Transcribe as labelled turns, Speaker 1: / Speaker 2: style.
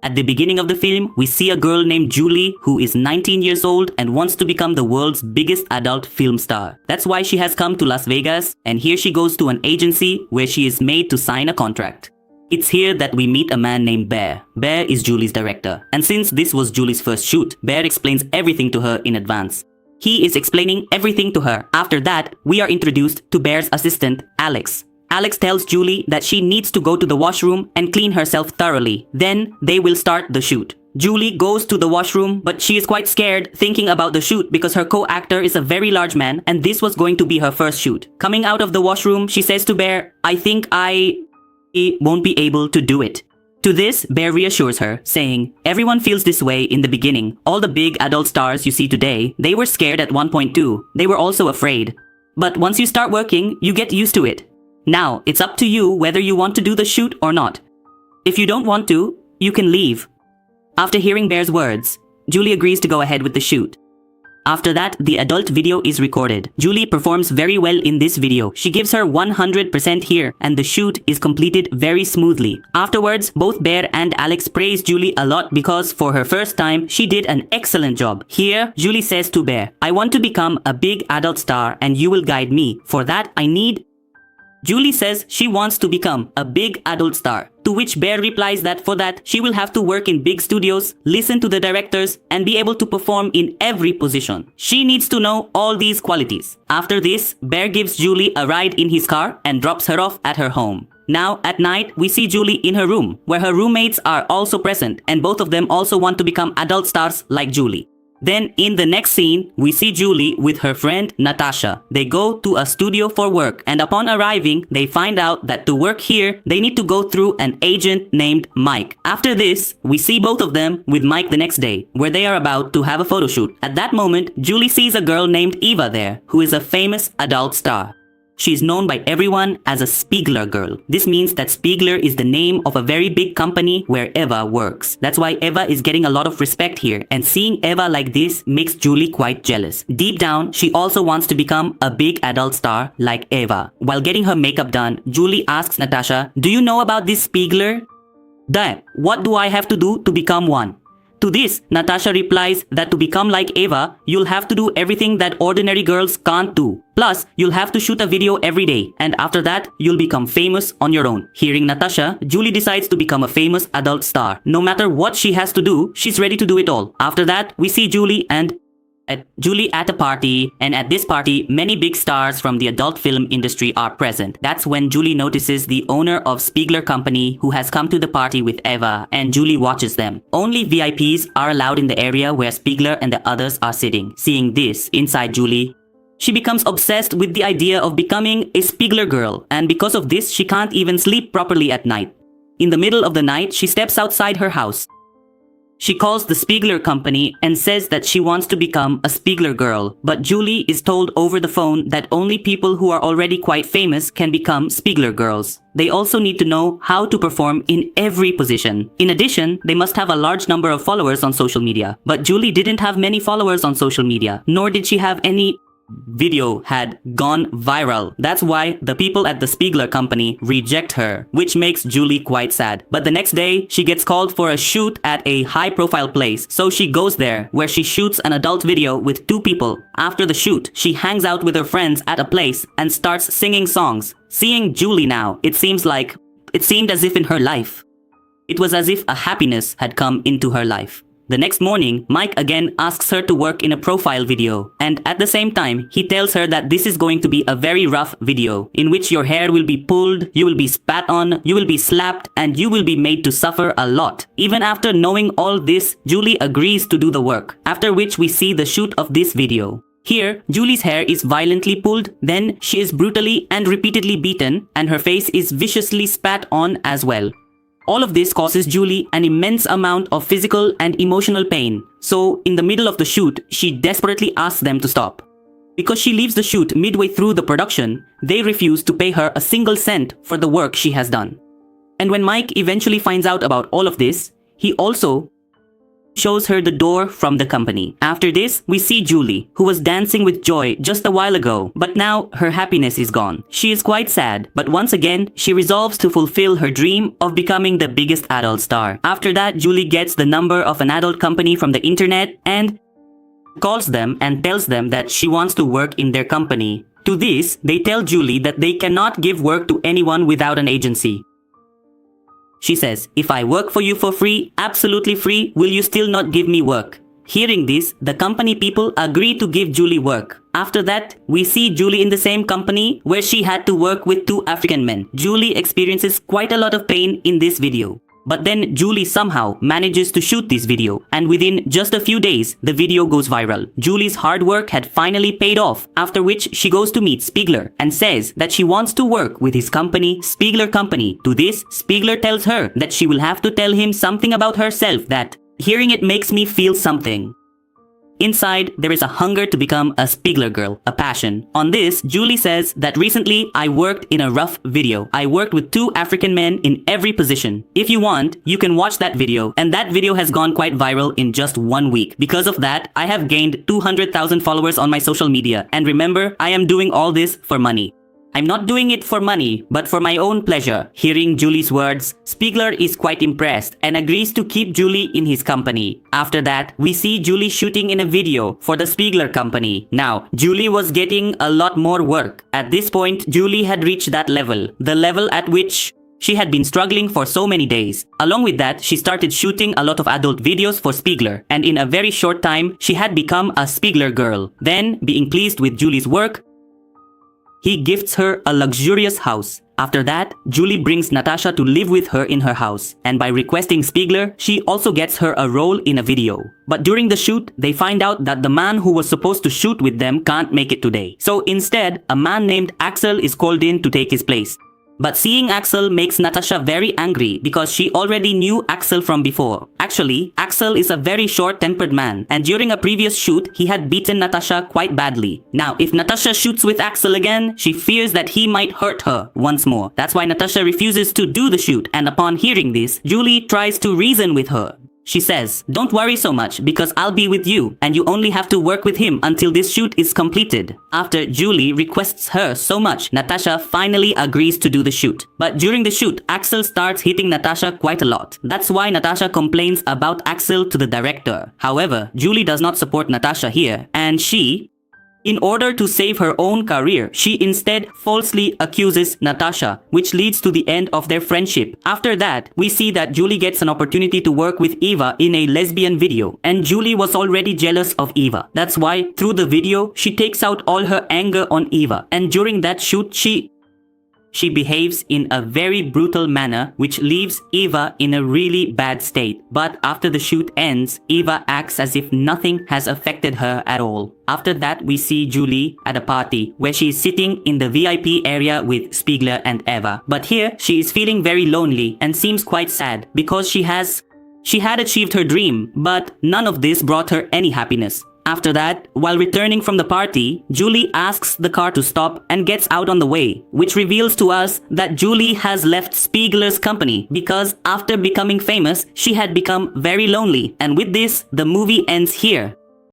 Speaker 1: At the beginning of the film, we see a girl named Julie who is 19 years old and wants to become the world's biggest adult film star. That's why she has come to Las Vegas, and here she goes to an agency where she is made to sign a contract. It's here that we meet a man named Bear. Bear is Julie's director, and since this was Julie's first shoot, Bear explains everything to her in advance. He is explaining everything to her. After that, we are introduced to Bear's assistant, Alex. Alex tells Julie that she needs to go to the washroom and clean herself thoroughly. Then they will start the shoot. Julie goes to the washroom, but she is quite scared thinking about the shoot because her co-actor is a very large man and this was going to be her first shoot. Coming out of the washroom, she says to Bear, "I think I won't be able to do it." To this, Bear reassures her, saying, "Everyone feels this way in the beginning. All the big adult stars you see today, they were scared at one point too. They were also afraid. But once you start working, you get used to it. Now, it's up to you whether you want to do the shoot or not. If you don't want to, you can leave." After hearing Bear's words, Julie agrees to go ahead with the shoot. After that, the adult video is recorded. Julie performs very well in this video. She gives her 100% here, and the shoot is completed very smoothly. Afterwards, both Bear and Alex praise Julie a lot because for her first time, she did an excellent job. Here, Julie says to Bear, "I want to become a big adult star and you will guide me. For that, I need..." Julie says she wants to become a big adult star, to which Bear replies that for that, she will have to work in big studios, listen to the directors, and be able to perform in every position. She needs to know all these qualities. After this, Bear gives Julie a ride in his car and drops her off at her home. Now, at night, we see Julie in her room, where her roommates are also present, and both of them also want to become adult stars like Julie. Then, in the next scene, we see Julie with her friend Natasha. They go to a studio for work, and upon arriving, they find out that to work here, they need to go through an agent named Mike. After this, we see both of them with Mike the next day, where they are about to have a photo shoot. At that moment, Julie sees a girl named Eva there, who is a famous adult star. She is known by everyone as a Spiegler girl. This means that Spiegler is the name of a very big company where Eva works. That's why Eva is getting a lot of respect here, and seeing Eva like this makes Julie quite jealous. Deep down, she also wants to become a big adult star like Eva. While getting her makeup done, Julie asks Natasha, "Do you know about this Spiegler?" "Damn, what do I have to do to become one?" To this, Natasha replies that to become like Eva, you'll have to do everything that ordinary girls can't do. Plus, you'll have to shoot a video every day, and after that, you'll become famous on your own. Hearing Natasha, Julie decides to become a famous adult star. No matter what she has to do, she's ready to do it all. After that, we see Julie at a party, and at this party, many big stars from the adult film industry are present. That's when Julie notices the owner of Spiegler company who has come to the party with Eva, and Julie watches them. Only VIPs are allowed in the area where Spiegler and the others are sitting. Seeing this inside Julie, she becomes obsessed with the idea of becoming a Spiegler girl, and because of this, she can't even sleep properly at night. In the middle of the night, she steps outside her house. She calls the Spiegler company and says that she wants to become a Spiegler girl, but Julie is told over the phone that only people who are already quite famous can become Spiegler girls. They also need to know how to perform in every position. In addition, they must have a large number of followers on social media. But Julie didn't have many followers on social media, nor did she have any video had gone viral. That's why the people at the Spiegler company reject her, which makes Julie quite sad. But the next day, she gets called for a shoot at a high-profile place, so she goes there, where she shoots an adult video with 2 people. After the shoot, she hangs out with her friends at a place and starts singing songs. Seeing Julie now, it seemed as if in her life, it was as if a happiness had come into her life. The next morning, Mike again asks her to work in a profile video, and at the same time, he tells her that this is going to be a very rough video, in which your hair will be pulled, you will be spat on, you will be slapped, and you will be made to suffer a lot. Even after knowing all this, Julie agrees to do the work, after which we see the shoot of this video. Here, Julie's hair is violently pulled, then she is brutally and repeatedly beaten, and her face is viciously spat on as well. All of this causes Julie an immense amount of physical and emotional pain. So, in the middle of the shoot, she desperately asks them to stop. Because she leaves the shoot midway through the production, they refuse to pay her a single cent for the work she has done. And when Mike eventually finds out about all of this, he also shows her the door from the company. After this, we see Julie, who was dancing with joy just a while ago, but now her happiness is gone. She is quite sad, but once again, she resolves to fulfill her dream of becoming the biggest adult star. After that, Julie gets the number of an adult company from the internet and calls them and tells them that she wants to work in their company. To this, they tell Julie that they cannot give work to anyone without an agency. She says, "If I work for you for free, absolutely free, will you still not give me work?" Hearing this, the company people agree to give Julie work. After that, we see Julie in the same company where she had to work with 2 African men. Julie experiences quite a lot of pain in this video. But then Julie somehow manages to shoot this video, and within just a few days, the video goes viral. Julie's hard work had finally paid off, after which she goes to meet Spiegler and says that she wants to work with his company, Spiegler Company. To this, Spiegler tells her that she will have to tell him something about herself that, hearing it makes me feel something. Inside, there is a hunger to become a Spiegler girl, a passion. On this, Julie says that recently I worked in a rough video. I worked with 2 African men in every position. If you want, you can watch that video, and that video has gone quite viral in just 1 week. Because of that, I have gained 200,000 followers on my social media. And remember, I am doing all this for money. I'm not doing it for money, but for my own pleasure. Hearing Julie's words, Spiegler is quite impressed and agrees to keep Julie in his company. After that, we see Julie shooting in a video for the Spiegler company. Now, Julie was getting a lot more work. At this point, Julie had reached that level, the level at which she had been struggling for so many days. Along with that, she started shooting a lot of adult videos for Spiegler, and in a very short time, she had become a Spiegler girl. Then, being pleased with Julie's work, he gifts her a luxurious house. After that, Julie brings Natasha to live with her in her house, and by requesting Spiegler, she also gets her a role in a video. But during the shoot, they find out that the man who was supposed to shoot with them can't make it today. So instead, a man named Axel is called in to take his place. But seeing Axel makes Natasha very angry because she already knew Axel from before. Actually, Axel is a very short-tempered man, and during a previous shoot, he had beaten Natasha quite badly. Now, if Natasha shoots with Axel again, she fears that he might hurt her once more. That's why Natasha refuses to do the shoot, and upon hearing this, Julie tries to reason with her. She says, "Don't worry so much because I'll be with you and you only have to work with him until this shoot is completed." After Julie requests her so much, Natasha finally agrees to do the shoot. But during the shoot, Axel starts hitting Natasha quite a lot. That's why Natasha complains about Axel to the director. However, Julie does not support Natasha here, and in order to save her own career, she instead falsely accuses Natasha, which leads to the end of their friendship. After that, we see that Julie gets an opportunity to work with Eva in a lesbian video, and Julie was already jealous of Eva. That's why, through the video, she takes out all her anger on Eva, and during that shoot, she behaves in a very brutal manner, which leaves Eva in a really bad state. But after the shoot ends, Eva acts as if nothing has affected her at all. After that, we see Julie at a party where she is sitting in the VIP area with Spiegler and Eva. But here, she is feeling very lonely and seems quite sad because she had achieved her dream, but none of this brought her any happiness. After that, while returning from the party, Julie asks the car to stop and gets out on the way, which reveals to us that Julie has left Spiegler's company because after becoming famous, she had become very lonely. And with this, the movie ends here.